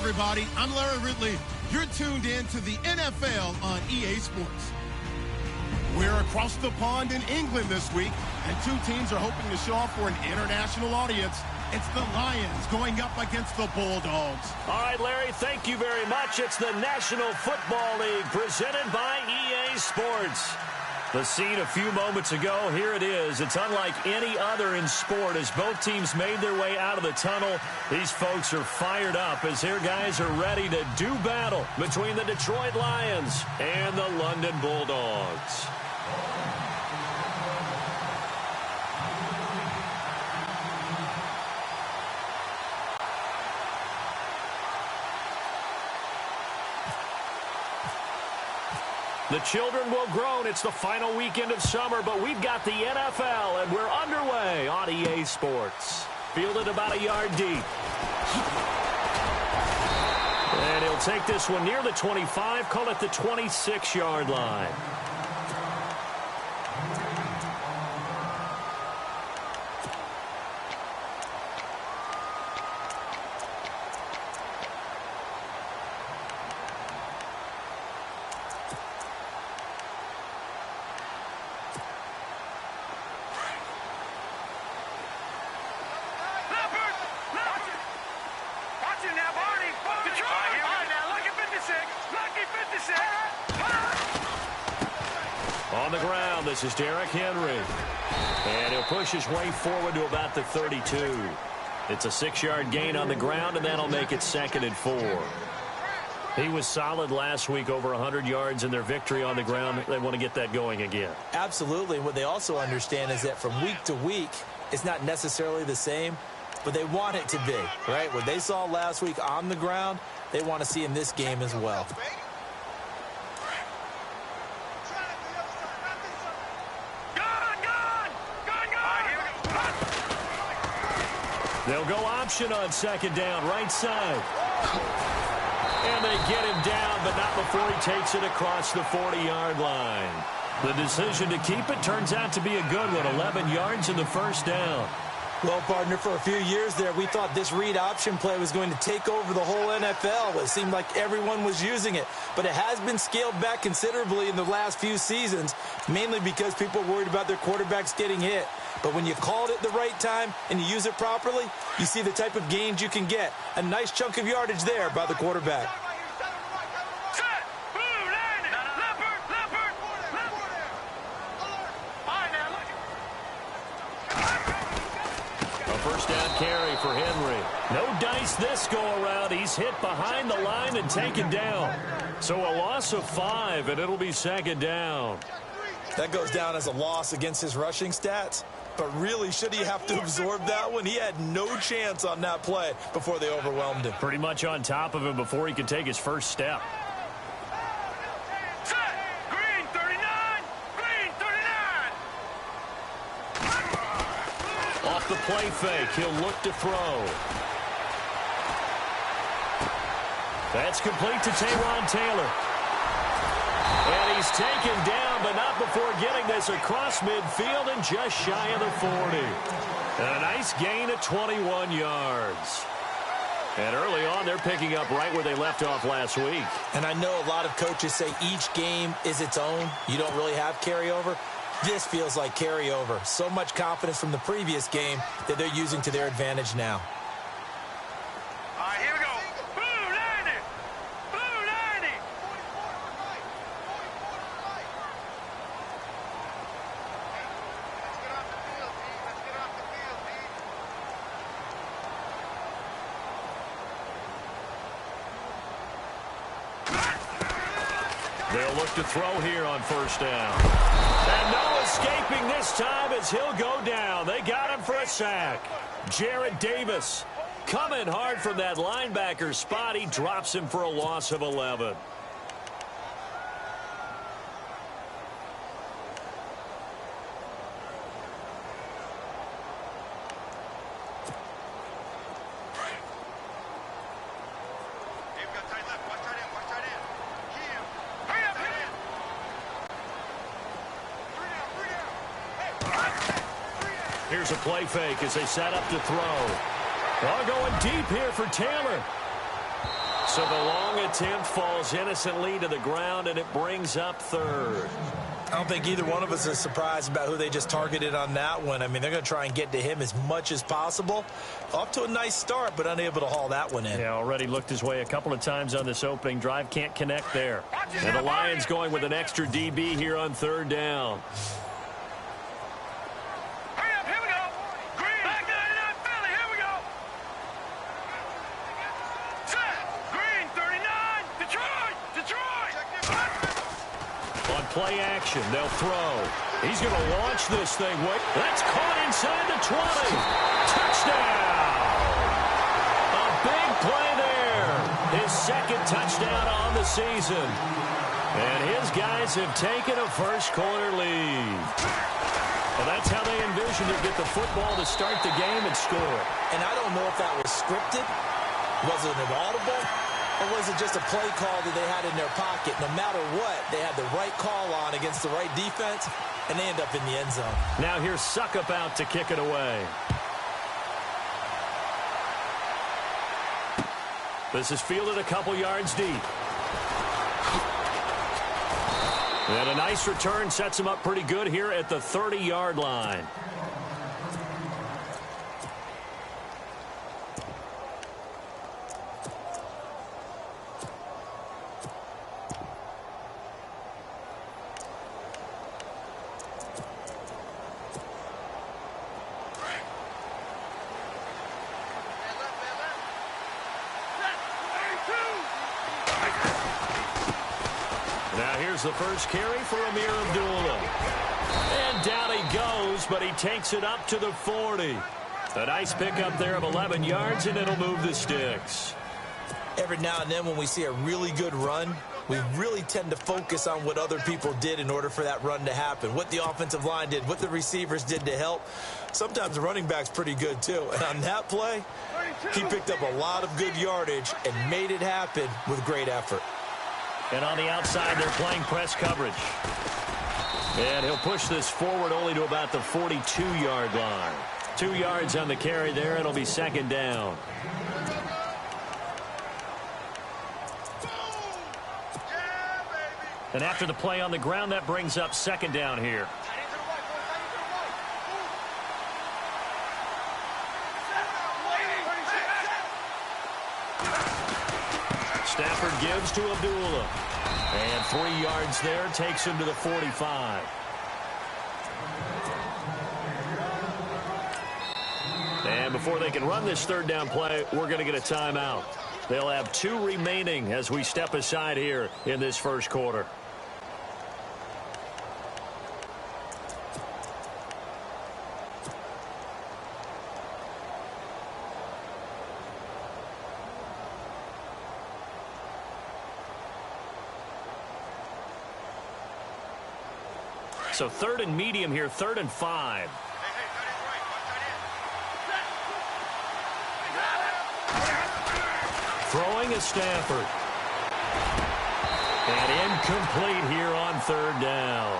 everybody. I'm Larry Ridley. You're tuned in to the NFL on EA Sports. We're across the pond in England this week, and two teams are hoping to show off for an international audience. It's the Lions going up against the Bulldogs. All right, Larry, thank you very much. It's the National Football League presented by EA Sports. The scene a few moments ago, here it is. It's unlike any other in sport as both teams made their way out of the tunnel. These folks are fired up as their guys are ready to do battle between the Detroit Lions and the London Bulldogs. The children will groan. It's the final weekend of summer, but we've got the NFL, and we're underway on EA Sports. Fielded about a yard deep. And he'll take this one near the 25, call it the 26-yard line. On the ground, this is Derrick Henry. And he'll push his way forward to about the 32. It's a 6-yard gain on the ground, and that'll make it 2nd and 4. He was solid last week, over 100 yards in their victory on the ground. They want to get that going again. Absolutely. What they also understand is that from week to week, it's not necessarily the same, but they want it to be, right? What they saw last week on the ground, they want to see in this game as well. They'll go option on 2nd down, right side. And they get him down, but not before he takes it across the 40-yard line. The decision to keep it turns out to be a good one, 11 yards in the first down. Well, partner, for a few years there, we thought this read option play was going to take over the whole NFL. It seemed like everyone was using it, but it has been scaled back considerably in the last few seasons, mainly because people are worried about their quarterbacks getting hit. But when you call it at the right time and you use it properly, you see the type of gains you can get. A nice chunk of yardage there by the quarterback. A first down carry for Henry. No dice this go-around. He's hit behind the line and taken down. So a loss of 5, and it'll be 2nd down. That goes down as a loss against his rushing stats. But really, should he have to absorb that one? He had no chance on that play before they overwhelmed him. Pretty much on top of him before he could take his first step. Green 39! Green 39! Off the play fake, he'll look to throw. That's complete to Taywan Taylor. And he's taken down, but not before getting this across midfield and just shy of the 40. And a nice gain at 21 yards. And early on, they're picking up right where they left off last week. And I know a lot of coaches say each game is its own. You don't really have carryover. This feels like carryover. So much confidence from the previous game that they're using to their advantage now. All right, here we go. They'll look to throw here on first down. And no escaping this time as he'll go down. They got him for a sack. Jarrett Davis coming hard from that linebacker spot. He drops him for a loss of 11. Here's a play fake as they set up to throw. Well, going deep here for Taylor. So the long attempt falls innocently to the ground, and it brings up third. I don't think either one of us is surprised about who they just targeted on that one. I mean, they're going to try and get to him as much as possible. Off to a nice start, but unable to haul that one in. Yeah, already looked his way a couple of times on this opening drive. Can't connect there. And the Lions going with an extra DB here on third down. Hurry up, here we go. Green. Back 99 Philly, here we go. Set. Green, 39. Detroit. Detroit. On play action, they'll throw. He's going to launch this thing. Wait, that's caught inside the 20. Touchdown! A big play there. His second touchdown on the season. And his guys have taken a first-quarter lead. Well, that's how they envisioned to get the football to start the game and score. And I don't know if that was scripted. Was it an audible? Or was it just a play call that they had in their pocket? No matter what, they had the right call on against the right defense, and they end up in the end zone. Now here's Suckup out to kick it away. This is fielded a couple yards deep. And a nice return sets him up pretty good here at the 30-yard line. The first carry for Amir Abdullah. And down he goes, but he takes it up to the 40. A nice pickup there of 11 yards, and it'll move the sticks. Every now and then when we see a really good run, we really tend to focus on what other people did in order for that run to happen. What the offensive line did, what the receivers did to help. Sometimes the running back's pretty good too. And on that play, he picked up a lot of good yardage and made it happen with great effort. And on the outside, they're playing press coverage. And he'll push this forward only to about the 42-yard line. 2 yards on the carry there. It'll be second down. And after the play on the ground, that brings up second down here. Stafford gives to Abdullah. And 3 yards there takes him to the 45. And before they can run this third down play, we're going to get a timeout. They'll have 2 remaining as we step aside here in this first quarter. So third and medium here, 3rd and 5. Throwing is Stafford. And incomplete here on 3rd down.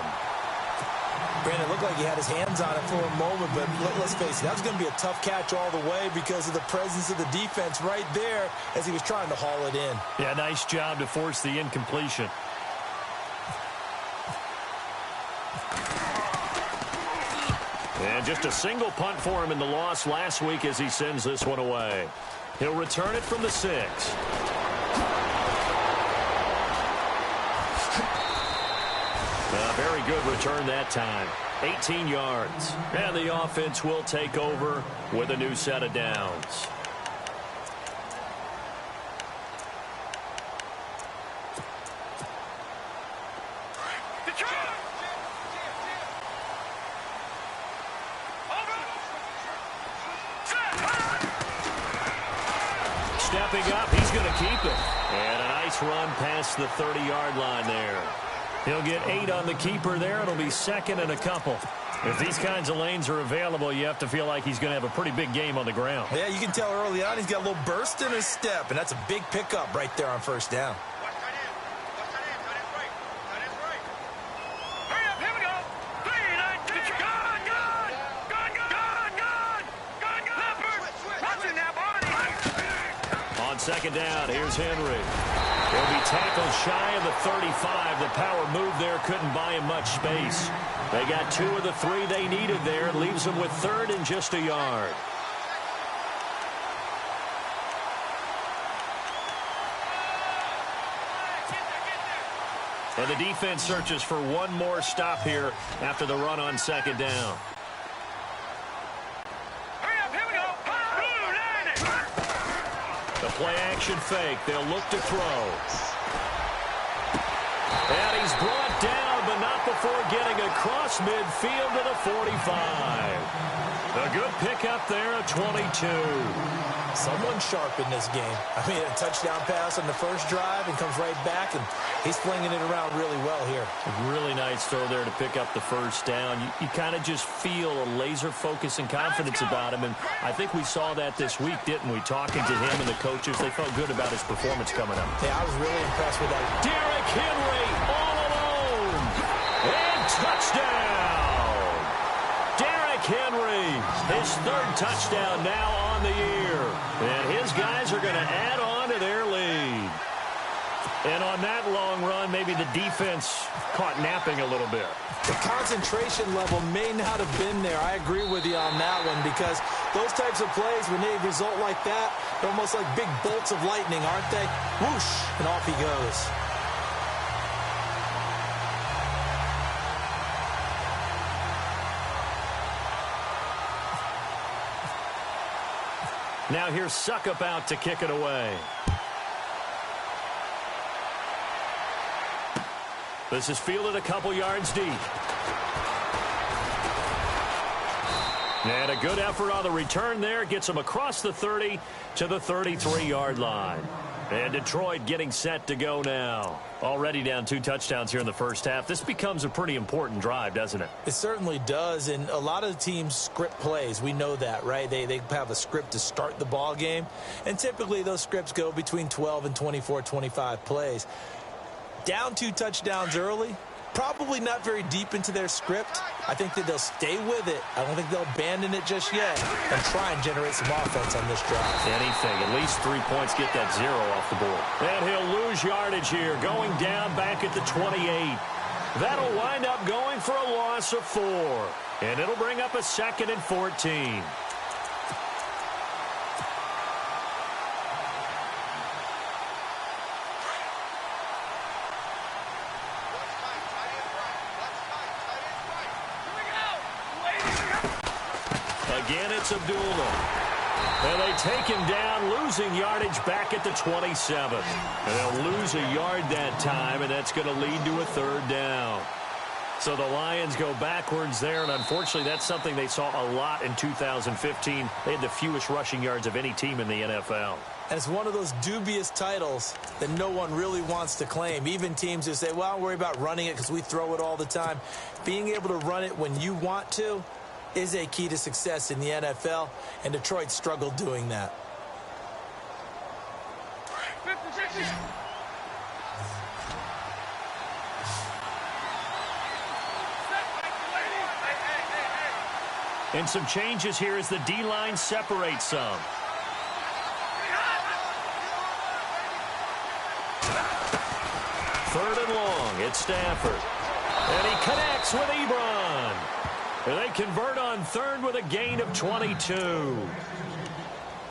Brandon, it looked like he had his hands on it for a moment, but let's face it, that was going to be a tough catch all the way because of the presence of the defense right there as he was trying to haul it in. Yeah, nice job to force the incompletion. And just a single punt for him in the loss last week as he sends this one away. He'll return it from the 6. A very good return that time. 18 yards. And the offense will take over with a new set of downs. Stepping up, he's going to keep it. And a nice run past the 30-yard line there. He'll get 8 on the keeper there. It'll be 2nd and a couple. If these kinds of lanes are available, you have to feel like he's going to have a pretty big game on the ground. Yeah, you can tell early on he's got a little burst in his step, and that's a big pickup right there on 1st down. second down, here's Henry. He'll be tackled shy of the 35. The power move there couldn't buy him much space. They got 2 of the 3 they needed there. Leaves them with third and just a yard. And the defense searches for one more stop here after the run on second down. Hurry up, here we go. The play action fake. They'll look to throw. And he's brought down, but not before getting across midfield to the 45. A good pickup there at 22. Someone sharp in this game. I mean, a touchdown pass on the first drive and comes right back, and he's flinging it around really well here. A really nice throw there to pick up the first down. You kind of just feel a laser focus and confidence about him, and I think we saw that this week, didn't we? Talking to him and the coaches, they felt good about his performance coming up. Yeah, I was really impressed with that. Derrick Henry all alone. And touchdown. Derrick Henry, his third touchdown now on the year. And his guys are going to add on to their lead. And on that long run, maybe the defense caught napping a little bit. The concentration level may not have been there. I agree with you on that one, because those types of plays, when they result like that, they're almost like big bolts of lightning, aren't they? Whoosh, and off he goes. Now here's Suckup out to kick it away. This is fielded a couple yards deep. And a good effort on the return there. Gets him across the 30 to the 33-yard line. And Detroit getting set to go now. Already down 2 touchdowns here in the first half. This becomes a pretty important drive, doesn't it? It certainly does, and a lot of the teams script plays. We know that, right? They have a script to start the ball game, and typically those scripts go between 12 and 24, 25 plays. Down 2 touchdowns early, probably not very deep into their script. I think that they'll stay with it. I don't think they'll abandon it just yet and try and generate some offense on this drive. Anything. At least 3 points, get that 0 off the board. And he'll lose yardage here, going down back at the 28. That'll wind up going for a loss of 4. And it'll bring up a 2nd and 14. Again, it's Abdullah. And they take him down, losing yardage back at the 27. And they'll lose a yard that time, and that's going to lead to a 3rd down. So the Lions go backwards there, and unfortunately that's something they saw a lot in 2015. They had the fewest rushing yards of any team in the NFL. And it's one of those dubious titles that no one really wants to claim. Even teams who say, well, I'll worry about running it because we throw it all the time. Being able to run it when you want to is a key to success in the NFL, and Detroit struggled doing that. 50-50. And some changes here as the D-line separates some. Third and long, it's Stafford. And he connects with Ebron. And they convert on 3rd with a gain of 22.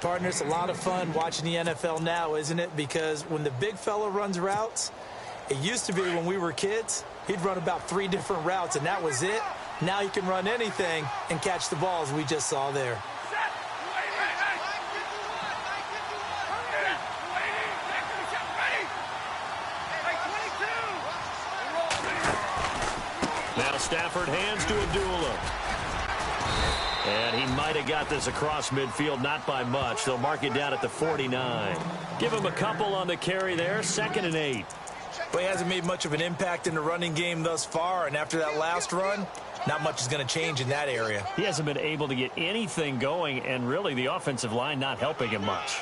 Partner, it's a lot of fun watching the NFL now, isn't it? Because when the big fella runs routes, it used to be when we were kids, he'd run about 3 different routes, and that was it. Now he can run anything and catch the balls we just saw there. Now Stafford hands to Abdullah. And he might have got this across midfield, not by much. They'll mark it down at the 49. Give him a couple on the carry there, 2nd and 8. But he hasn't made much of an impact in the running game thus far, and after that last run, not much is going to change in that area. He hasn't been able to get anything going, and really the offensive line not helping him much.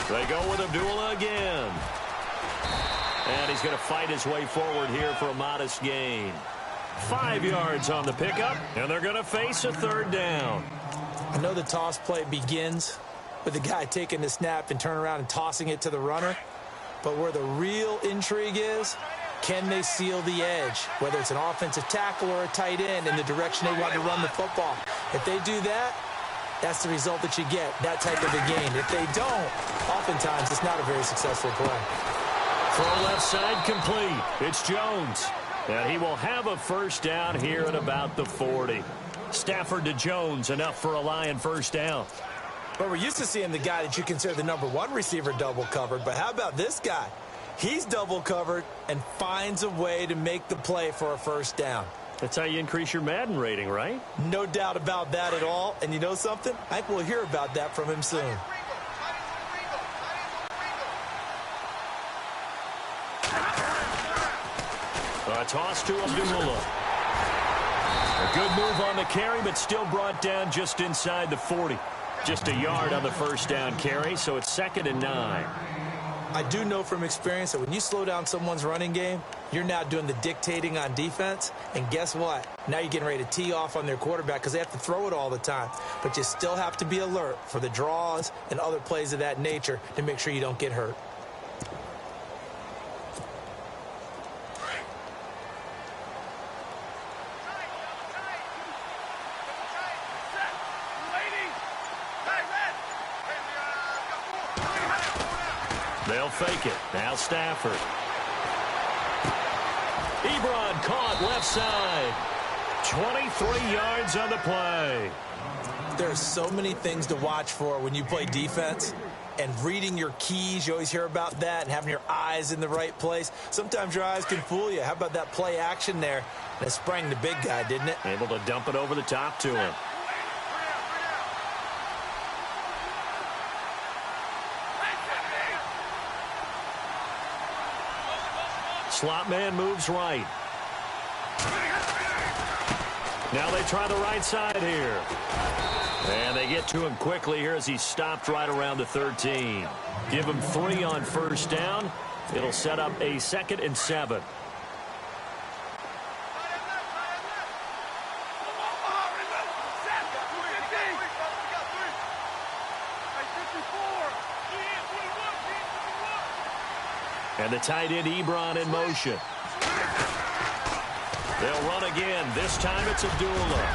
They go with Abdullah again. And he's going to fight his way forward here for a modest gain. 5 yards on the pickup, and they're going to face a third down. I know the toss play begins with the guy taking the snap and turning around and tossing it to the runner. But where the real intrigue is, can they seal the edge, whether it's an offensive tackle or a tight end, in the direction they want to run the football? If they do that, that's the result that you get, that type of a gain. If they don't, oftentimes it's not a very successful play. Throw left side complete. It's Jones. And he will have a first down here at about the 40. Stafford to Jones, enough for a Lion first down. But we're used to seeing the guy that you consider the #1 receiver double covered. But how about this guy? He's double covered and finds a way to make the play for a first down. That's how you increase your Madden rating, right? No doubt about that at all. And you know something? I think we'll hear about that from him soon. A toss to Abdullah. A good move on the carry, but still brought down just inside the 40. Just a yard on the first down carry, so it's 2nd and 9. I do know from experience that when you slow down someone's running game, you're now doing the dictating on defense. And guess what? Now you're getting ready to tee off on their quarterback because they have to throw it all the time. But you still have to be alert for the draws and other plays of that nature to make sure you don't get hurt. They'll fake it. Now Stafford. Ebron caught left side. 23 yards on the play. There are so many things to watch for when you play defense. And reading your keys, you always hear about that, and having your eyes in the right place. Sometimes your eyes can fool you. How about that play action there? And it sprang the big guy, didn't it? Able to dump it over the top to him. Slot man moves right. Now they try the right side here. And they get to him quickly here as he stopped right around the 13. Give him 3 on first down. It'll set up a 2nd and 7. And the tight end Ebron in motion. They'll run again. This time it's Abdullah.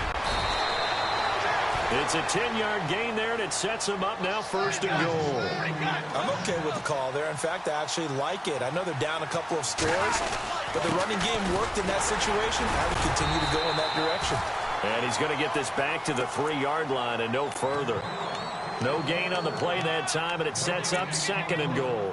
It's a 10-yard gain there, and it sets them up now 1st and goal. I'm okay with the call there. In fact, I actually like it. I know they're down a couple of scores, but the running game worked in that situation. I would continue to go in that direction. And he's going to get this back to the 3-yard line and no further. No gain on the play that time, and it sets up 2nd and goal.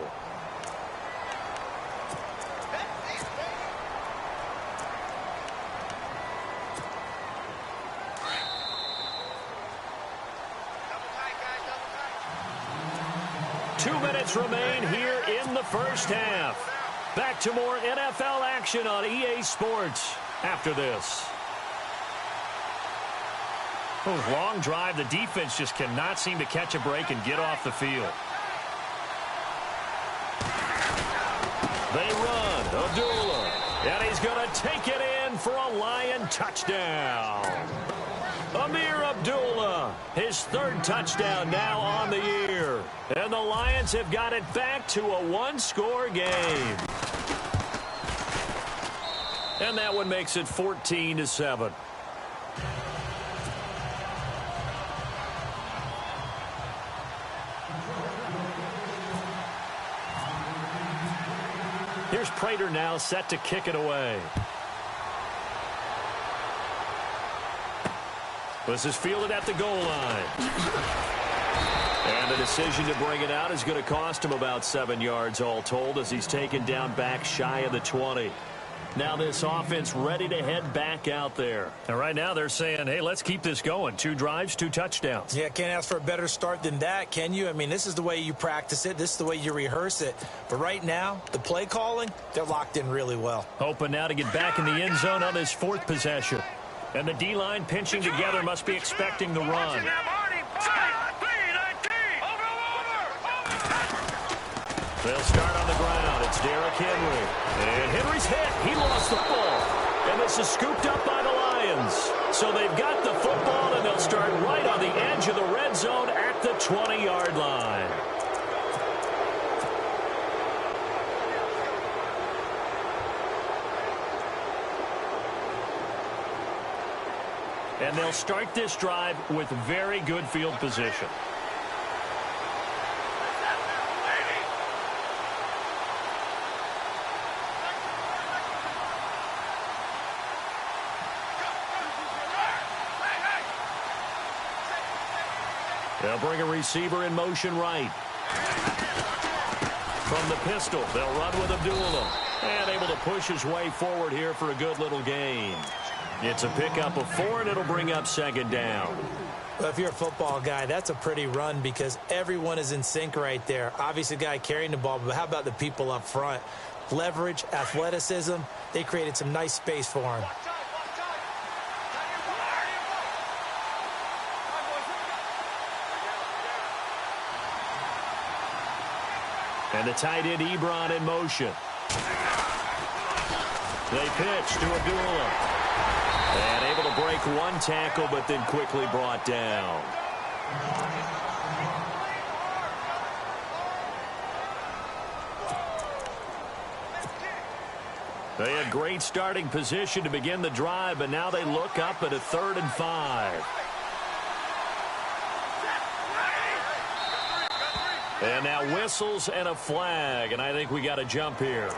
Remain here in the first half. Back to more NFL action on EA Sports after this. Oh, long drive. The defense just cannot seem to catch a break and get off the field. They run. Abdullah. And he's going to take it in for a Lion touchdown. Amir Abdullah, his 3rd touchdown now on the year. And the Lions have got it back to a 1-score game. And that one makes it 14-7. Here's Prater now set to kick it away. This is fielded at the goal line. And the decision to bring it out is going to cost him about 7 yards all told as he's taken down back shy of the 20. Now this offense ready to head back out there. And right now they're saying, hey, let's keep this going. 2 drives, 2 touchdowns. Yeah, can't ask for a better start than that, can you? I mean, this is the way you practice it. This is the way you rehearse it. But right now, the play calling, they're locked in really well. Hoping now to get back in the end zone on this 4th possession. And the D-line pinching together must be expecting the run. They'll start on the ground. It's Derrick Henry. And Henry's hit. He lost the ball. And this is scooped up by the Lions. So they've got the football, and they'll start right on the edge of the red zone at the 20-yard line. And they'll start this drive with very good field position. They'll bring a receiver in motion right. From the pistol, they'll run with Abdullah. And able to push his way forward here for a good little gain. It's a pickup of 4, and it'll bring up second down. Well, if you're a football guy, that's a pretty run because everyone is in sync right there. Obviously, the guy carrying the ball, but how about the people up front? Leverage, athleticism, they created some nice space for him. And the tight end, Ebron, in motion. They pitch to Abdullah. And able to break one tackle, but then quickly brought down. They had great starting position to begin the drive, but now they look up at a 3rd and 5. And now whistles and a flag, and I think we got a jump here.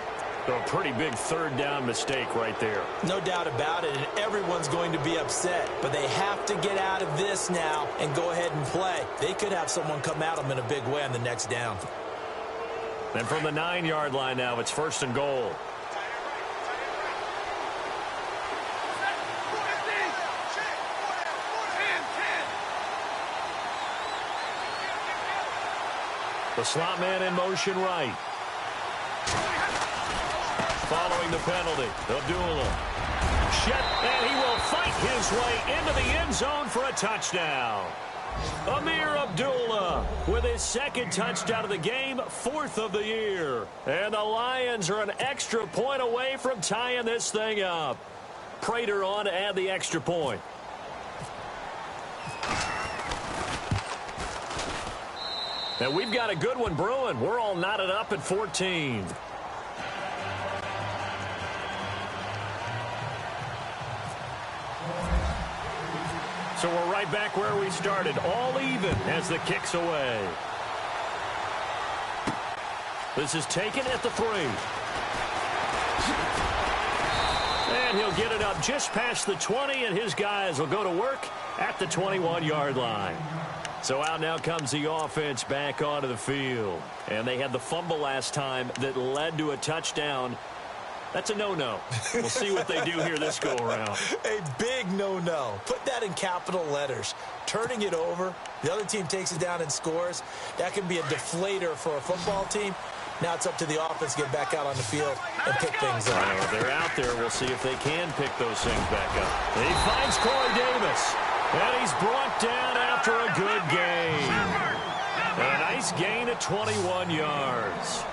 So a pretty big 3rd down mistake right there. No doubt about it, and everyone's going to be upset. But they have to get out of this now and go ahead and play. They could have someone come at them in a big way on the next down. And from the 9-yard line now, it's 1st and goal. The slot man in motion right. Following the penalty, Abdullah. And he will fight his way into the end zone for a touchdown. Amir Abdullah with his 2nd touchdown of the game, 4th of the year. And the Lions are an extra point away from tying this thing up. Prater on to add the extra point. And we've got a good one brewing. We're all knotted up at 14. So we're right back where we started, all even as the kick's away. This is taken at the 3. And he'll get it up just past the 20, and his guys will go to work at the 21-yard line. So out now comes the offense back onto the field. And they had the fumble last time that led to a touchdown. That's a no-no. We'll see what they do here this go-around. A big no-no. Put that in capital letters. Turning it over, the other team takes it down and scores. That can be a deflator for a football team. Now it's up to the offense to get back out on the field and pick things up. They're out there. We'll see if they can pick those things back up. He finds Corey Davis. And he's brought down after a good gain. And a nice gain of 21 yards.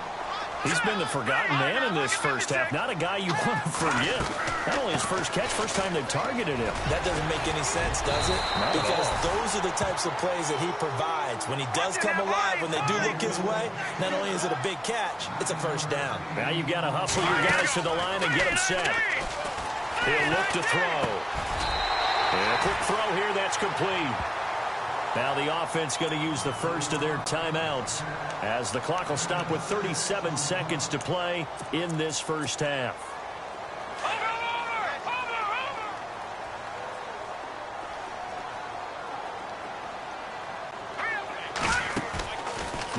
He's been the forgotten man in this first half. Not a guy you want to forget. Not only his first catch, first time they've targeted him. That doesn't make any sense, does it? Because those are the types of plays that he provides. When he does come alive, when they do look his way, not only is it a big catch, it's a first down. Now you've got to hustle your guys to the line and get them set. He'll look to throw. And a quick throw here, that's complete. Now the offense going to use the first of their timeouts as the clock will stop with 37 seconds to play in this first half.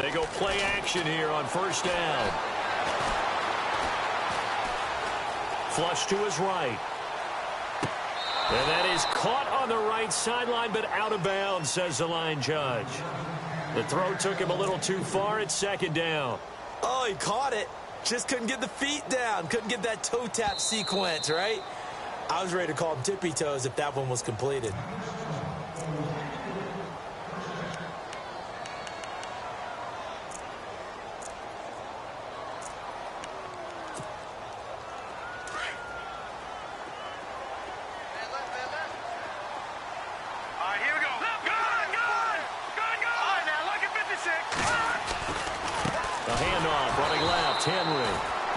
They go play action here on first down. Flush to his right. And that is caught on the right sideline, but out of bounds, says the line judge. The throw took him a little too far. It's second down. Oh, he caught it. Just couldn't get the feet down. Couldn't get that toe tap sequence, right? I was ready to call him tippy toes if that one was completed.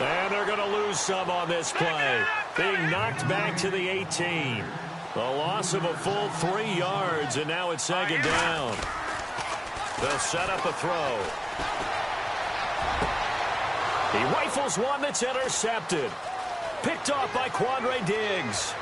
And they're going to lose some on this play. Being knocked back to the 18. The loss of a full 3 yards, and now it's second down. They'll set up a throw. He rifles one that's intercepted. Picked off by Quandre Diggs.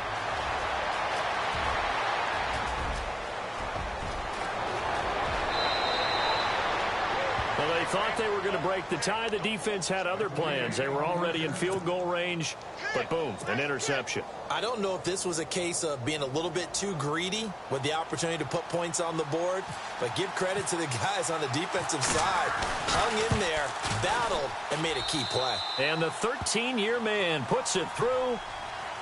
Well, they thought they were going to break the tie. The defense had other plans. They were already in field goal range, but boom, an interception. I don't know if this was a case of being a little bit too greedy with the opportunity to put points on the board, but give credit to the guys on the defensive side. Hung in there, battled, and made a key play. And the 13-year man puts it through.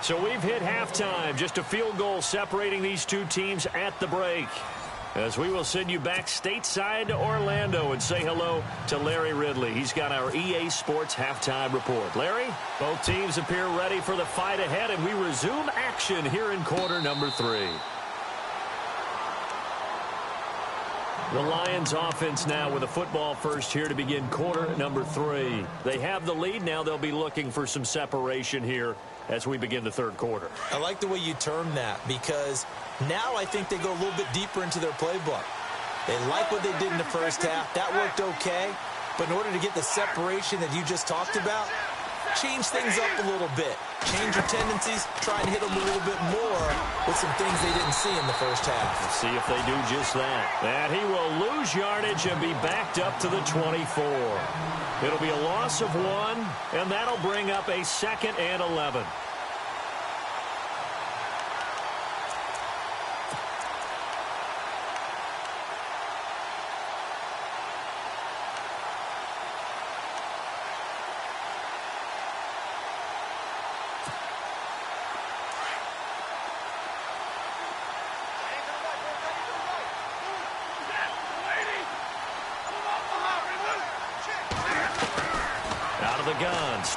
So we've hit halftime. Just a field goal separating these two teams at the break. As we will send you back stateside to Orlando and say hello to Larry Ridley. He's got our EA Sports halftime report. Larry, both teams appear ready for the fight ahead, and we resume action here in quarter number 3. The Lions offense now with a football first here to begin quarter number 3. They have the lead. Now they'll be looking for some separation here as we begin the third quarter. I like the way you term that, because now I think they go a little bit deeper into their playbook. They like what they did in the first half. That worked okay. But in order to get the separation that you just talked about, change things up a little bit. Change your tendencies. Try and hit them a little bit more with some things they didn't see in the first half. Let's see if they do just that. And he will lose yardage and be backed up to the 24. It'll be a loss of 1, and that'll bring up a 2nd and 11.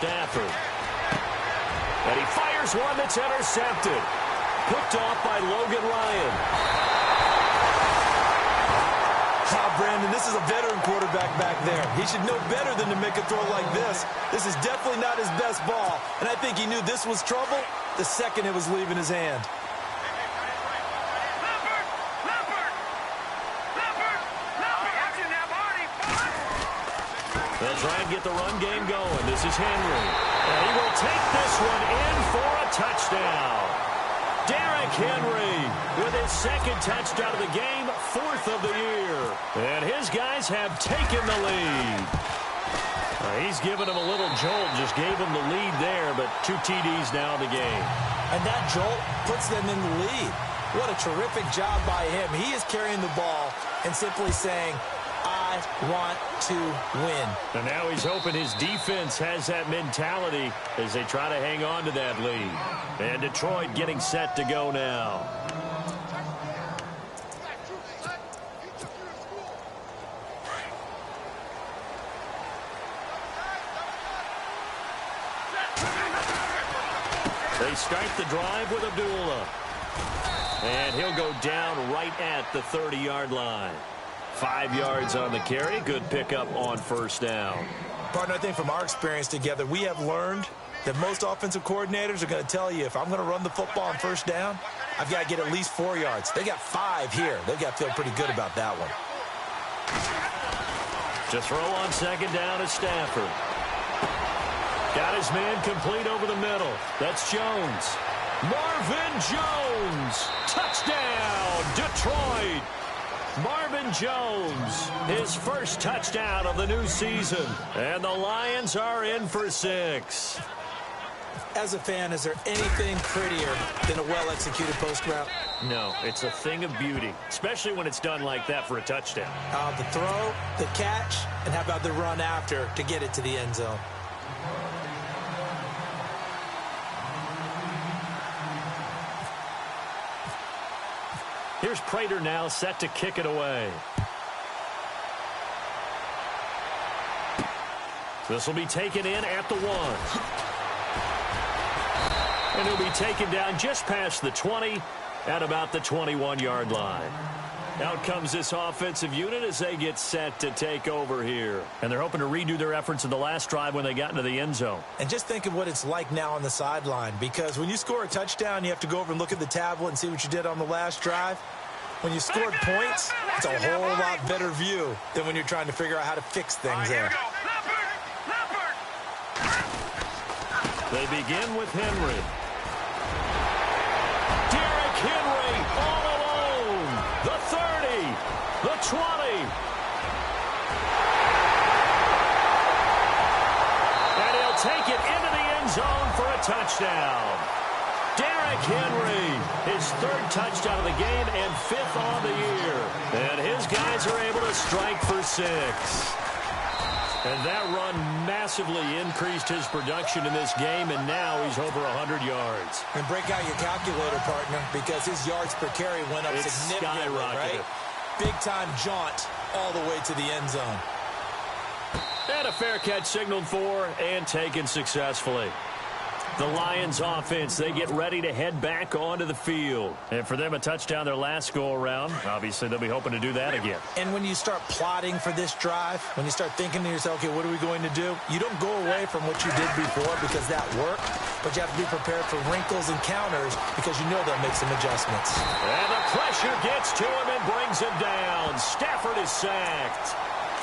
Stafford. And he fires one that's intercepted. Picked off by Logan Ryan. Brandon, this is a veteran quarterback back there. He should know better than to make a throw like this. This is definitely not his best ball. And I think he knew this was trouble the second it was leaving his hand. They'll try and get the run game going. This is Henry. And he will take this one in for a touchdown. Derrick Henry with his 2nd touchdown of the game, 4th of the year. And his guys have taken the lead. He's given him a little jolt, just gave him the lead there, but 2 TDs now in the game. And that jolt puts them in the lead. What a terrific job by him. He is carrying the ball and simply saying, I want to win. And now he's hoping his defense has that mentality as they try to hang on to that lead. And Detroit getting set to go now. They start the drive with Abdullah. And he'll go down right at the 30-yard line. 5 yards on the carry. Good pickup on first down. Partner, I think from our experience together, we have learned that most offensive coordinators are going to tell you, if I'm going to run the football on first down, I've got to get at least 4 yards. They got 5 here. They've got to feel pretty good about that one. To throw on second down is Stafford. Got his man complete over the middle. That's Jones. Marvin Jones. Touchdown, Detroit. Marvin Jones, his first touchdown of the new season. And the Lions are in for 6. As a fan, is there anything prettier than a well-executed post route? No, it's a thing of beauty, especially when it's done like that for a touchdown. The throw, the catch, and how about the run after to get it to the end zone? Here's Prater now set to kick it away. This will be taken in at the 1. And he'll be taken down just past the 20 at about the 21-yard line. Out comes this offensive unit as they get set to take over here. And they're hoping to redo their efforts in the last drive when they got into the end zone. And just think of what it's like now on the sideline, because when you score a touchdown, you have to go over and look at the tablet and see what you did on the last drive. When you scored points, it's a whole lot better view than when you're trying to figure out how to fix things there. They begin with Henry. Derrick Henry all alone. The 30, the 20. And he'll take it into the end zone for a touchdown. Derrick Henry, his third touchdown of the game and fifth on the year. And his guys are able to strike for 6. And that run massively increased his production in this game, and now he's over 100 yards. And break out your calculator, partner, because his yards per carry went up significantly, right? Big-time jaunt all the way to the end zone. And a fair catch signaled for and taken successfully. The Lions offense, they get ready to head back onto the field. And for them, a touchdown their last go-around. Obviously, they'll be hoping to do that again. And when you start plotting for this drive, when you start thinking to yourself, okay, what are we going to do? You don't go away from what you did before because that worked, but you have to be prepared for wrinkles and counters because you know they'll make some adjustments. And the pressure gets to him and brings him down. Stafford is sacked.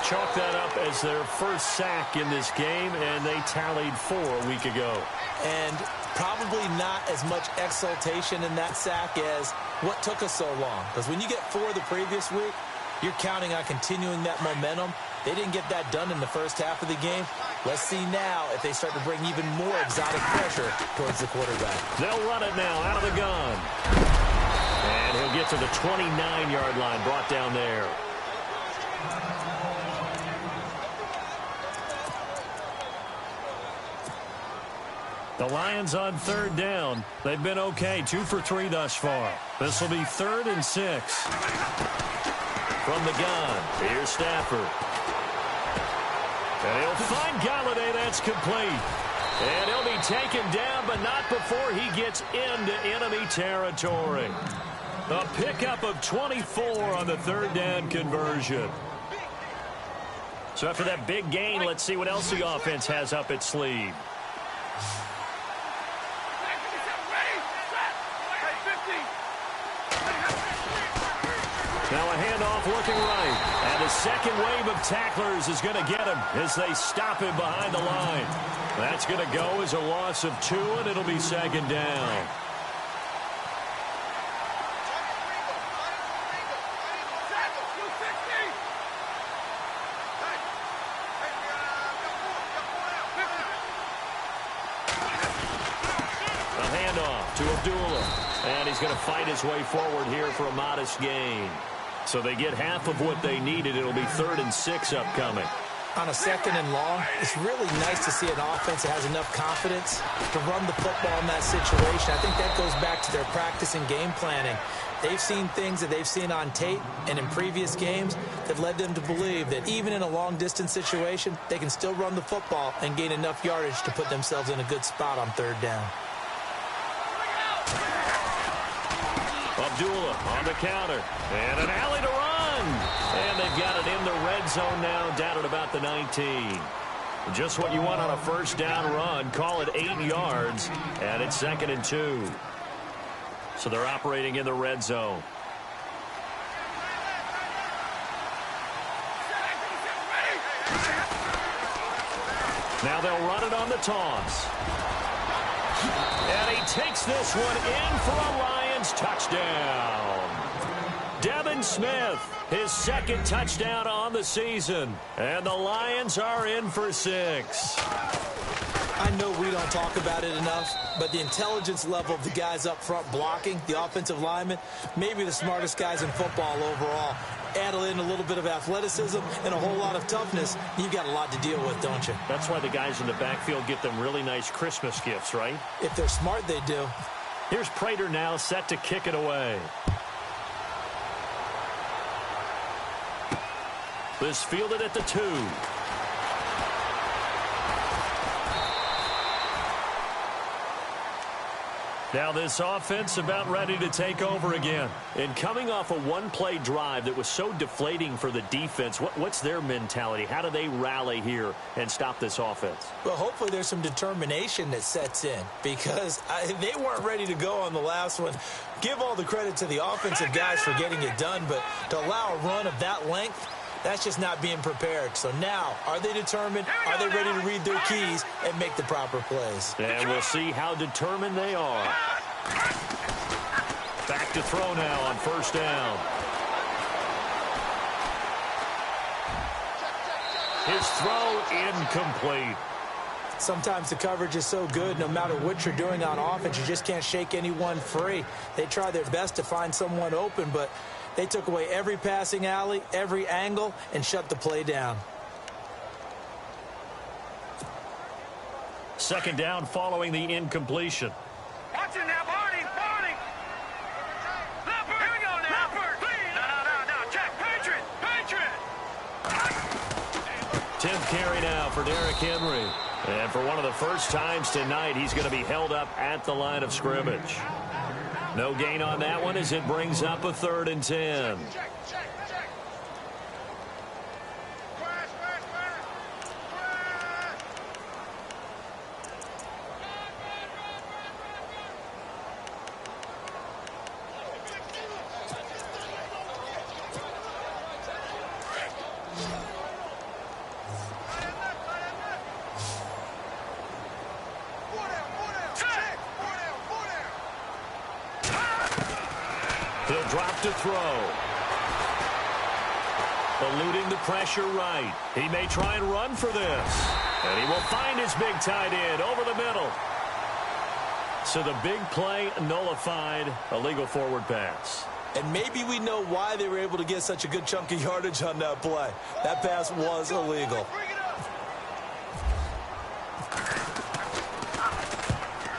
Chalk that up as their first sack in this game, and they tallied 4 a week ago. And probably not as much exultation in that sack as what took us so long. Because when you get 4 the previous week, you're counting on continuing that momentum. They didn't get that done in the first half of the game. Let's see now if they start to bring even more exotic pressure towards the quarterback. They'll run it now out of the gun. And he'll get to the 29-yard line, brought down there. The Lions on 3rd down. They've been okay, 2 for 3 thus far. This will be 3rd and 6. From the gun, here's Stafford. And he'll find Galladay, that's complete. And he'll be taken down, but not before he gets into enemy territory. A pickup of 24 on the 3rd down conversion. So after that big gain, let's see what else the offense has up its sleeve. Now a handoff looking right. And the second wave of tacklers is going to get him as they stop him behind the line. That's going to go as a loss of 2, and it'll be 2nd down. A handoff to Abdullah. And he's going to fight his way forward here for a modest gain. So they get half of what they needed. It'll be 3rd and 6 upcoming. On a 2nd and long, it's really nice to see an offense that has enough confidence to run the football in that situation. I think that goes back to their practice and game planning. They've seen things that they've seen on tape and in previous games that led them to believe that even in a long-distance situation, they can still run the football and gain enough yardage to put themselves in a good spot on 3rd down. Abdullah on the counter. And an alley to run. And they've got it in the red zone now, down at about the 19. Just what you want on a 1st down run. Call it 8 yards. And it's 2nd and 2. So they're operating in the red zone. Now they'll run it on the toss. And he takes this one in for a Lions touchdown. Devin Smith, his 2nd touchdown on the season. And the Lions are in for 6. I know we don't talk about it enough, but the intelligence level of the guys up front blocking, the offensive linemen, maybe the smartest guys in football overall. Add in a little bit of athleticism and a whole lot of toughness, you've got a lot to deal with, don't you? That's why the guys in the backfield get them really nice Christmas gifts, right? If they're smart, they do. Here's Prater now set to kick it away. This fielded at the 2. Now this offense about ready to take over again. And coming off a one-play drive that was so deflating for the defense, what's their mentality? How do they rally here and stop this offense? Well, hopefully there's some determination that sets in because they weren't ready to go on the last one. Give all the credit to the offensive guys for getting it done, but to allow a run of that length, that's just not being prepared. So now, are they determined? Are they ready to read their keys and make the proper plays? And we'll see how determined they are. Back to throw now on first down. His throw incomplete. Sometimes the coverage is so good, no matter what you're doing on offense, you just can't shake anyone free. They try their best to find someone open, but they took away every passing alley, every angle, and shut the play down. Second down following the incompletion. Watch it now, Barney, Barney. Leopard, here we go now. Leopard, please. No, check, Patriot. 10th carry now for Derrick Henry. And for one of the first times tonight, he's going to be held up at the line of scrimmage. No gain on that one as it brings up a 3rd and 10. He'll drop to throw. Eluding the pressure right. He may try and run for this. And he will find his big tight end over the middle. So the big play nullified, a legal forward pass. And maybe we know why they were able to get such a good chunk of yardage on that play. That pass was illegal.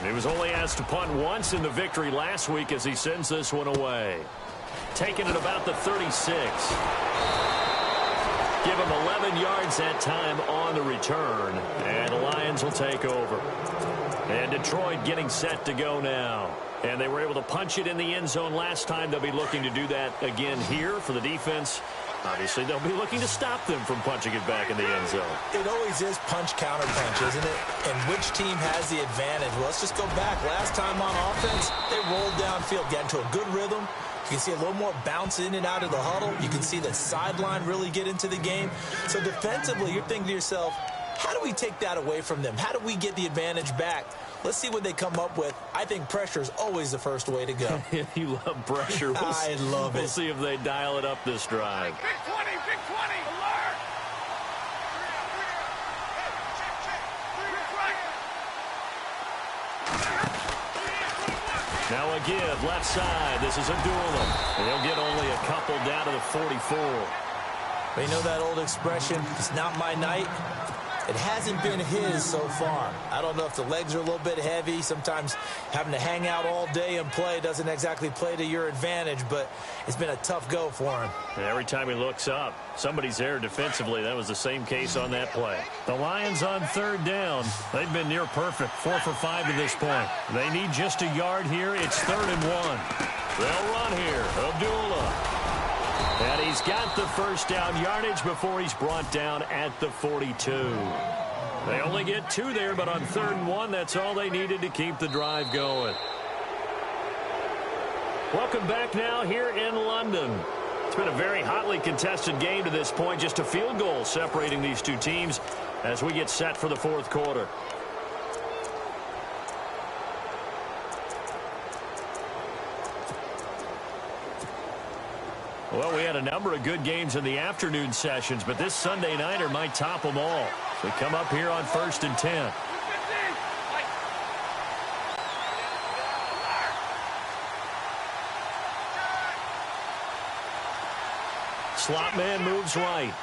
He was only asked to punt once in the victory last week as he sends this one away. Taking it about the 36. Give him 11 yards that time on the return. And the Lions will take over. And Detroit getting set to go now. And they were able to punch it in the end zone last time. They'll be looking to do that again here for the defense. Obviously, they'll be looking to stop them from punching it back in the end zone. It always is punch-counter-punch, isn't it? And which team has the advantage? Well, let's just go back. Last time on offense, they rolled downfield, got into a good rhythm. You can see a little more bounce in and out of the huddle. You can see the sideline really get into the game. So defensively, you're thinking to yourself, how do we take that away from them? How do we get the advantage back? Let's see what they come up with. I think pressure is always the first way to go. You love pressure. I love it. We'll see if they dial it up this drive. Big 20, alert. Now a give, left side. This is Abdullah. He'll get only a couple down to the 44. But you know that old expression, it's not my night? It hasn't been his so far. I don't know if the legs are a little bit heavy. Sometimes having to hang out all day and play doesn't exactly play to your advantage, but it's been a tough go for him. And every time he looks up, somebody's there defensively. That was the same case on that play. The Lions on 3rd down. They've been near perfect, 4 for 5 to this point. They need just a yard here. It's 3rd and 1. They'll run here. Abdullah. And he's got the first down yardage before he's brought down at the 42. They only get 2 there, but on 3rd and 1, that's all they needed to keep the drive going. Welcome back now here in London. It's been a very hotly contested game to this point. Just a field goal separating these two teams as we get set for the 4th quarter. Well, we had a number of good games in the afternoon sessions, but this Sunday nighter might top them all. So we come up here on 1st and 10. Slot man moves right.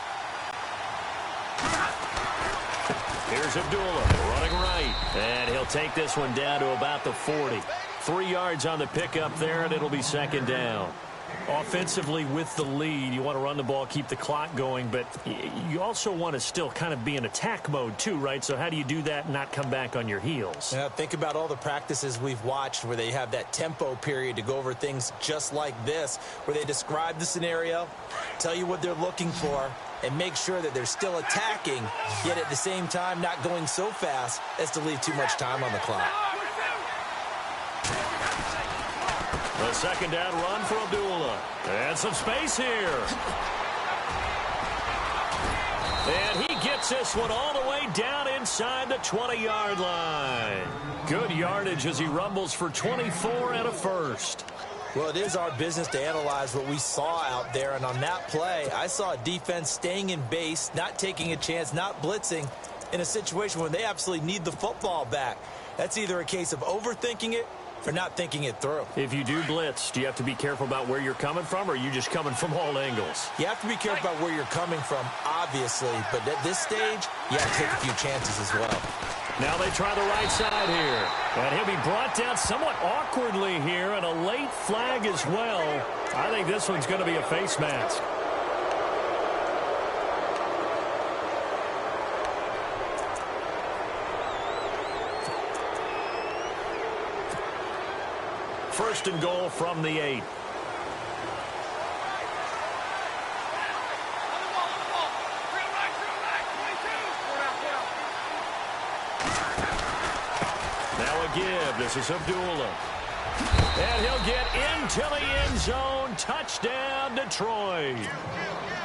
Here's Abdullah running right. And he'll take this one down to about the 40. 3 yards on the pickup there, and it'll be 2nd down. Offensively with the lead, you want to run the ball, keep the clock going, but you also want to still kind of be in attack mode too, right? So how do you do that and not come back on your heels? Yeah, think about all the practices we've watched where they have that tempo period to go over things just like this, where they describe the scenario, tell you what they're looking for, and make sure that they're still attacking, yet at the same time not going so fast as to leave too much time on the clock. The second down run for Abdullah. And some space here. And he gets this one all the way down inside the 20-yard line. Good yardage as he rumbles for 24 and a first. Well, it is our business to analyze what we saw out there, and on that play, I saw a defense staying in base, not taking a chance, not blitzing, in a situation where they absolutely need the football back. That's either a case of overthinking it or not thinking it through. If you do blitz, do you have to be careful about where you're coming from, or are you just coming from all angles? You have to be careful about where you're coming from, obviously, but at this stage, you have to take a few chances as well. Now they try the right side here. And he'll be brought down somewhat awkwardly here, and a late flag as well. I think this one's going to be a face mask. First and goal from the 8. Now a give. This is Abdullah. And he'll get into the end zone. Touchdown, Detroit.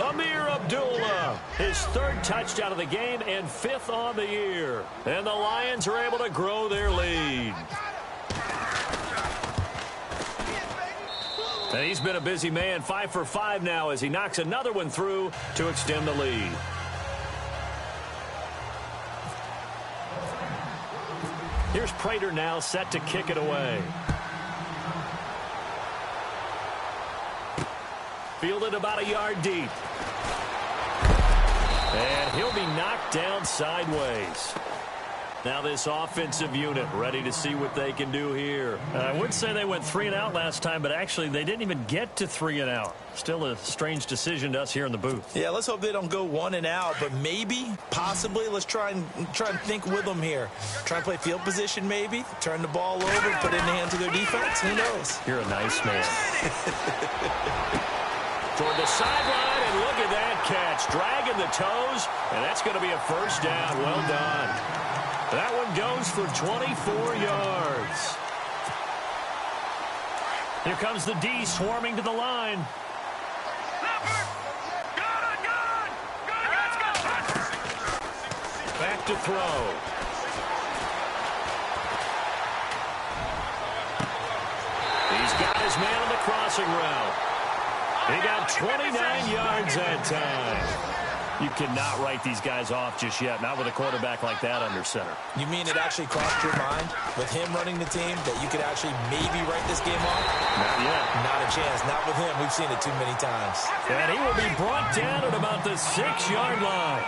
Amir Abdullah, his third touchdown of the game and fifth on the year. And the Lions are able to grow their lead. And he's been a busy man, 5 for 5 now as he knocks another one through to extend the lead. Here's Prater now set to kick it away. Fielded about a yard deep. And he'll be knocked down sideways. Now this offensive unit ready to see what they can do here. I would say they went 3 and out last time, but actually they didn't even get to 3 and out. Still a strange decision to us here in the booth. Yeah, let's hope they don't go 1 and out, but maybe, possibly, let's try and think with them here. Try and play field position maybe, turn the ball over, put it in the hands of their defense. Who knows? You're a nice man. Toward the sideline, and look at that catch. Dragging the toes, and that's going to be a first down. Well done. That one goes for 24 yards. Here comes the D swarming to the line. Back to throw. He's got his man on the crossing route. He got 29 yards that time. You cannot write these guys off just yet, not with a quarterback like that under center. You mean it actually crossed your mind with him running the team that you could actually maybe write this game off? Not yet. Not a chance. Not with him. We've seen it too many times. And he will be brought down at about the 6-yard line.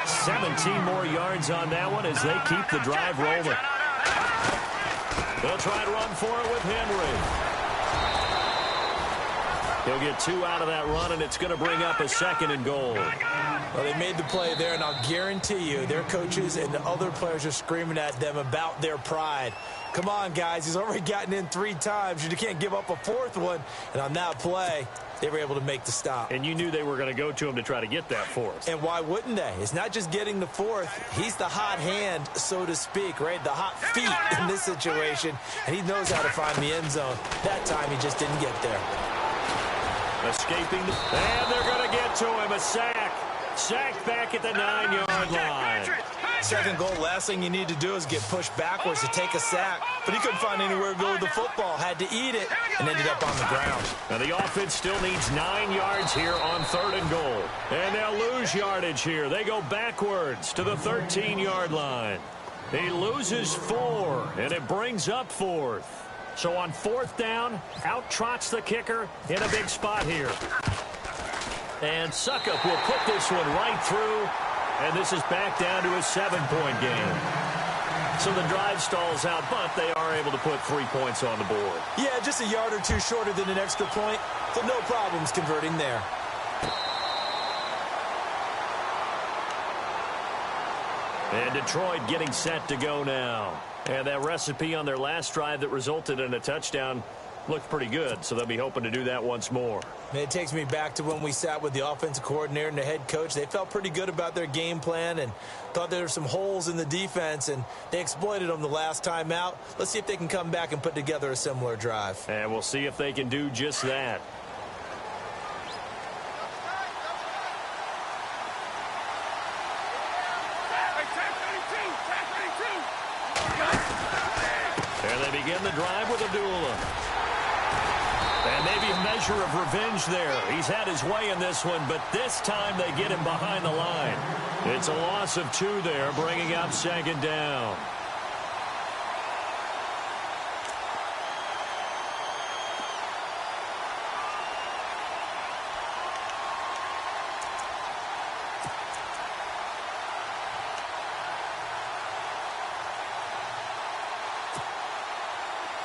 17 more yards on that one as they keep the drive rolling. They'll try to run for it with Henry. He'll get 2 out of that run, and it's going to bring up a 2nd and goal. Well, they made the play there, and I'll guarantee you their coaches and the other players are screaming at them about their pride. Come on, guys. He's already gotten in 3 times. You can't give up a 4th one. And on that play, they were able to make the stop. And you knew they were going to go to him to try to get that 4th. And why wouldn't they? It's not just getting the 4th. He's the hot hand, so to speak, right? The hot feet in this situation. And he knows how to find the end zone. That time, he just didn't get there. Escaping, and they're going to get to him. A sack. Sacked back at the 9-yard line. Second goal, last thing you need to do is get pushed backwards to take a sack. But he couldn't find anywhere to go with the football. Had to eat it and ended up on the ground. Now the offense still needs 9 yards here on 3rd and goal. And they'll lose yardage here. They go backwards to the 13-yard line. He loses 4, and it brings up 4th. So on 4th down, out trots the kicker in a big spot here. And Suckup will put this one right through, and this is back down to a 7-point game. So the drive stalls out, but they are able to put 3 points on the board. Yeah, just a yard or two shorter than an extra point, so no problems converting there. And Detroit getting set to go now. And that recipe on their last drive that resulted in a touchdown looked pretty good, so they'll be hoping to do that once more. It takes me back to when we sat with the offensive coordinator and the head coach. They felt pretty good about their game plan and thought there were some holes in the defense, and they exploited them the last time out. Let's see if they can come back and put together a similar drive. And we'll see if they can do just that. And they begin the drive with Abdullah. And maybe a measure of revenge there. He's had his way in this one, but this time they get him behind the line. It's a loss of 2 there, bringing up 2nd down.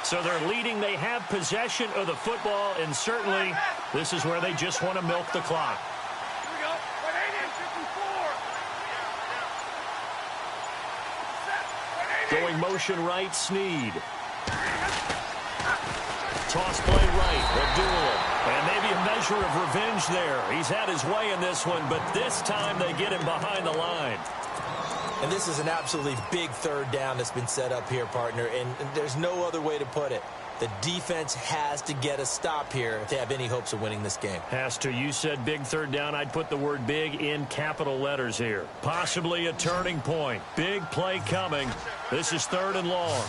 So they're leading. They have possession of the football, and certainly this is where they just want to milk the clock. Here we go. 54. Going motion right, Snead. Toss play right, Abdullah. And maybe a measure of revenge there. He's had his way in this one, but this time they get him behind the line. And this is an absolutely big 3rd down that's been set up here, partner, and there's no other way to put it. The defense has to get a stop here if they have any hopes of winning this game. Has to. You said big 3rd down. I'd put the word big in capital letters here. Possibly a turning point. Big play coming. This is 3rd and long.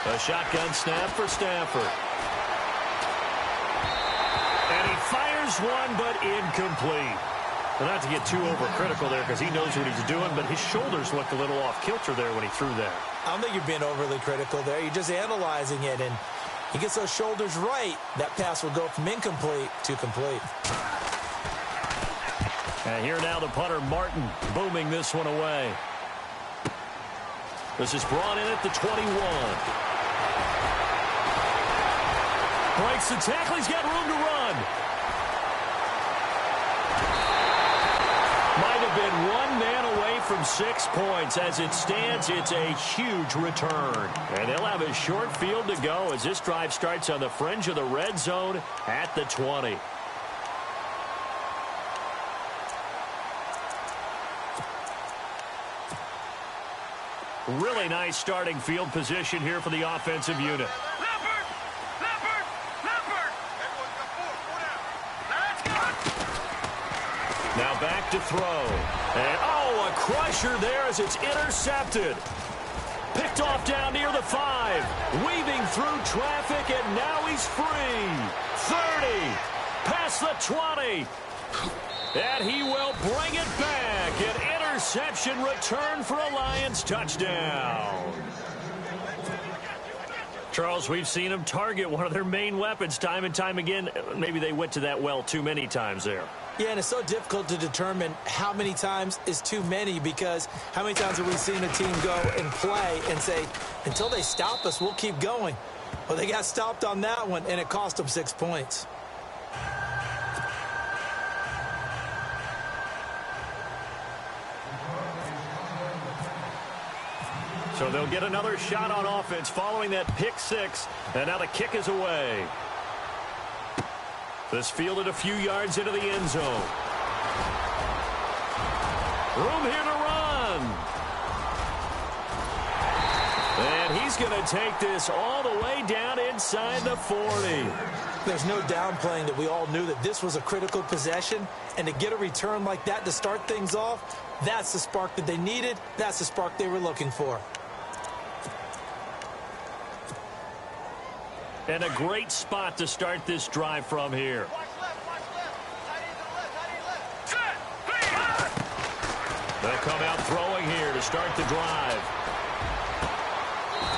A shotgun snap for Stafford. And he fires one, but incomplete. Well, not to get too overcritical there because he knows what he's doing, but his shoulders looked a little off kilter there when he threw that. I don't think you're being overly critical there. You're just analyzing it, and he gets those shoulders right. That pass will go from incomplete to complete. And here now the punter, Martin, booming this one away. This is brought in at the 21. Breaks the tackle. He's got room to run. Might have been one man away from 6 points. As it stands, it's a huge return. And they'll have a short field to go as this drive starts on the fringe of the red zone at the 20. Really nice starting field position here for the offensive unit. Now back to throw. And, oh, a crusher there as it's intercepted. Picked off down near the 5. Weaving through traffic, and now he's free. 30. Past the 20. And he will bring it back. An interception return for a Lions touchdown. Charles, we've seen them target one of their main weapons time and time again. Maybe they went to that well too many times there. Yeah, and it's so difficult to determine how many times is too many, because how many times have we seen a team go and play and say, until they stop us, we'll keep going. Well, they got stopped on that one, and it cost them 6 points. So they'll get another shot on offense following that pick 6, and now the kick is away. This fielded a few yards into the end zone. Room here to run. And he's going to take this all the way down inside the 40. There's no downplaying that we all knew that this was a critical possession, and to get a return like that to start things off, that's the spark that they needed. That's the spark they were looking for. And a great spot to start this drive from here. They'll come out throwing here to start the drive.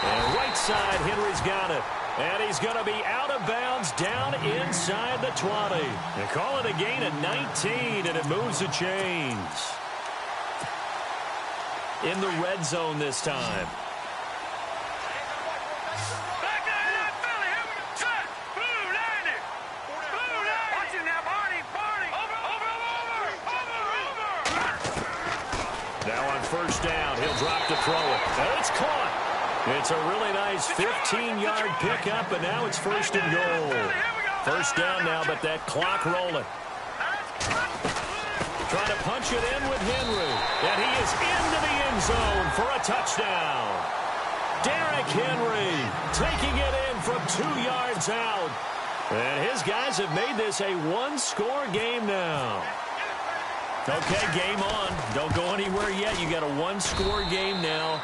And right side, Henry's got it. And he's going to be out of bounds down inside the 20. They call it a gain of 19, and it moves the chains. In the red zone this time. Now on first down, he'll drop to throw it. And it's caught. It's a really nice 15-yard pickup, and now it's first and goal. First down now, but that clock rolling. Trying to punch it in with Henry. And he is into the end zone for a touchdown. Derrick Henry taking it in from 2 yards out. And his guys have made this a one-score game now. Okay, game on. Don't go anywhere yet. You got a one-score game now.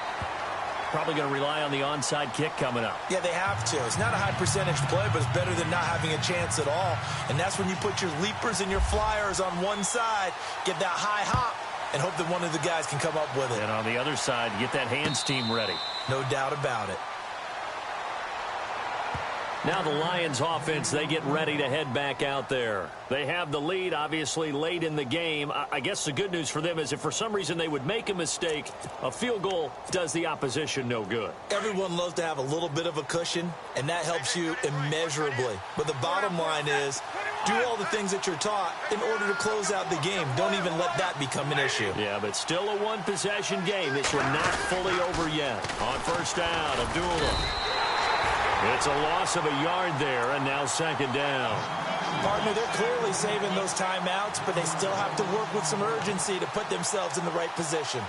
Probably going to rely on the onside kick coming up. Yeah, they have to. It's not a high percentage play, but it's better than not having a chance at all. And that's when you put your leapers and your flyers on one side, get that high hop, and hope that one of the guys can come up with it. And on the other side, get that hands team ready. No doubt about it. Now the Lions offense, they get ready to head back out there. They have the lead, obviously, late in the game. I guess the good news for them is if for some reason they would make a mistake, a field goal does the opposition no good. Everyone loves to have a little bit of a cushion, and that helps you immeasurably. But the bottom line is, do all the things that you're taught in order to close out the game. Don't even let that become an issue. Yeah, but still a one-possession game. This one not fully over yet. On first down, Abdullah. It's a loss of a yard there, and now second down. Partner, they're clearly saving those timeouts, but they still have to work with some urgency to put themselves in the right position.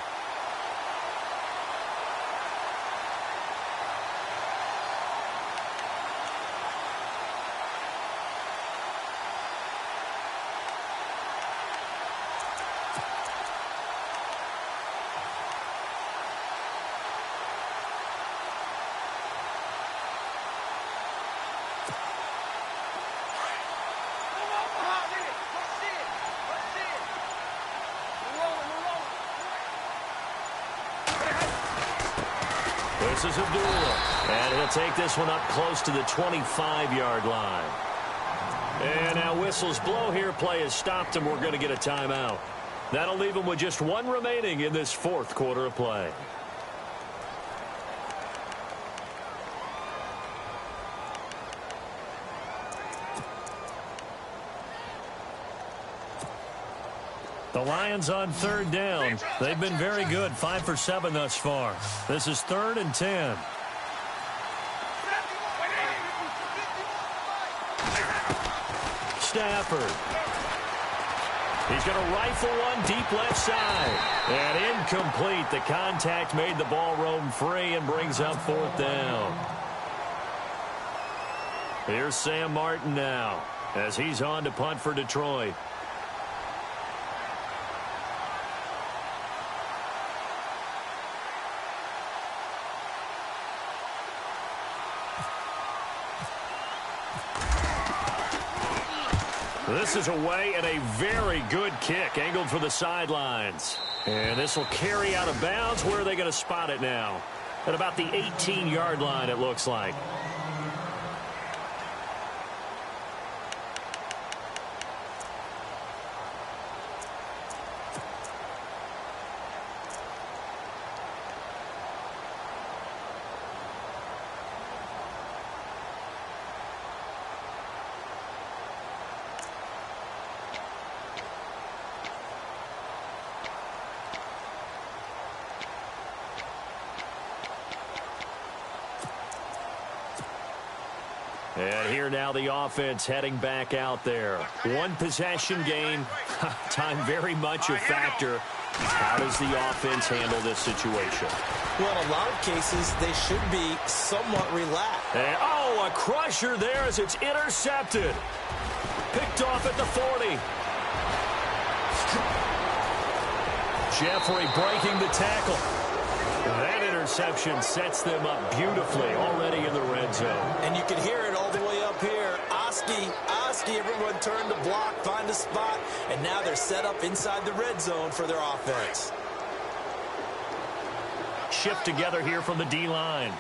This is Abdullah. And he'll take this one up close to the 25-yard line. And now whistles blow here. Play has stopped, and we're going to get a timeout. That'll leave him with just one remaining in this fourth quarter of play. The Lions on third down. They've been very good, 5 for 7 thus far. This is 3rd and 10. Stafford. He's going to rifle one deep left side. And incomplete. The contact made the ball roam free and brings up 4th down. Here's Sam Martin now as he's on to punt for Detroit. This is away and a very good kick angled for the sidelines. And this will carry out of bounds. Where are they going to spot it now? At about the 18-yard line, it looks like. And here now the offense heading back out there. One possession game. Time very much a factor. How does the offense handle this situation? Well, in a lot of cases, they should be somewhat relaxed. And, oh, a crusher there as it's intercepted. Picked off at the 40. Jeffrey breaking the tackle. That interception sets them up beautifully already in the red zone. And you can hear it all the way up here. Oski, everyone turned to block, find a spot, and now they're set up inside the red zone for their offense. Shift together here from the D-line.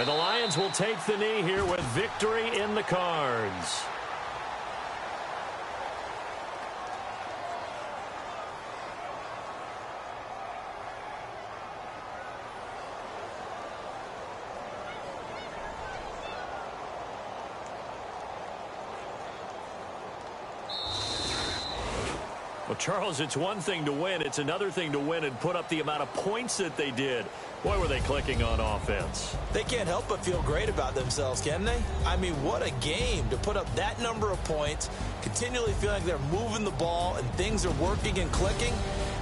And the Lions will take the knee here with victory in the cards. Well, Charles, it's one thing to win. It's another thing to win and put up the amount of points that they did. Boy, were they clicking on offense. They can't help but feel great about themselves, can they? I mean, what a game to put up that number of points, continually feeling like they're moving the ball and things are working and clicking.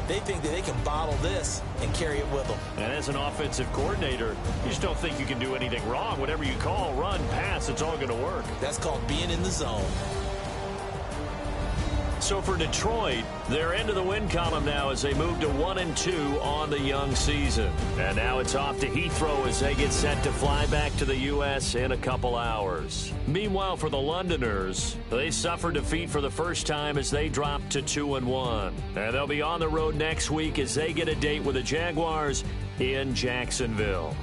They think that they can bottle this and carry it with them. And as an offensive coordinator, you just don't think you can do anything wrong. Whatever you call, run, pass, it's all going to work. That's called being in the zone. So for Detroit, they're into the win column now as they move to 1-2 on the young season. And now it's off to Heathrow as they get set to fly back to the U.S. in a couple hours. Meanwhile, for the Londoners, they suffered defeat for the first time as they dropped to 2-1. And they'll be on the road next week as they get a date with the Jaguars in Jacksonville.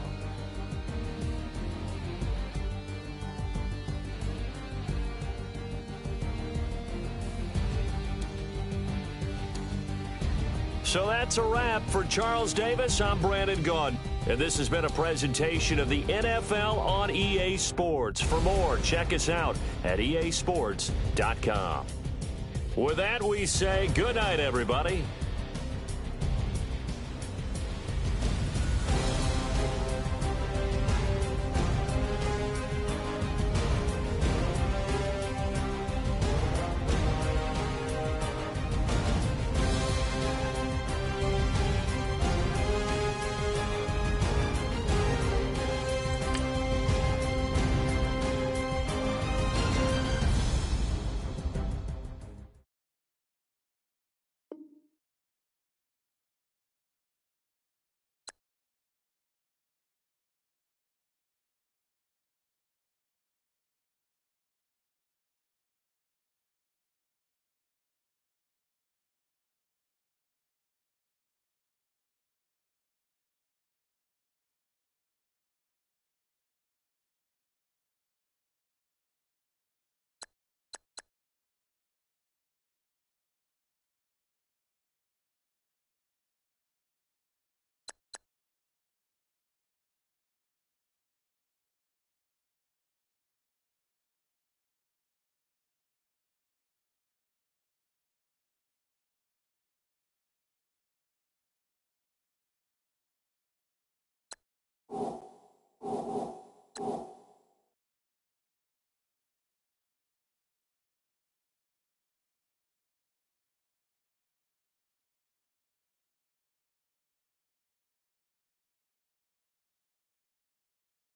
So that's a wrap. For Charles Davis, I'm Brandon Gaudin. And this has been a presentation of the NFL on EA Sports. For more, check us out at easports.com. With that, we say good night, everybody.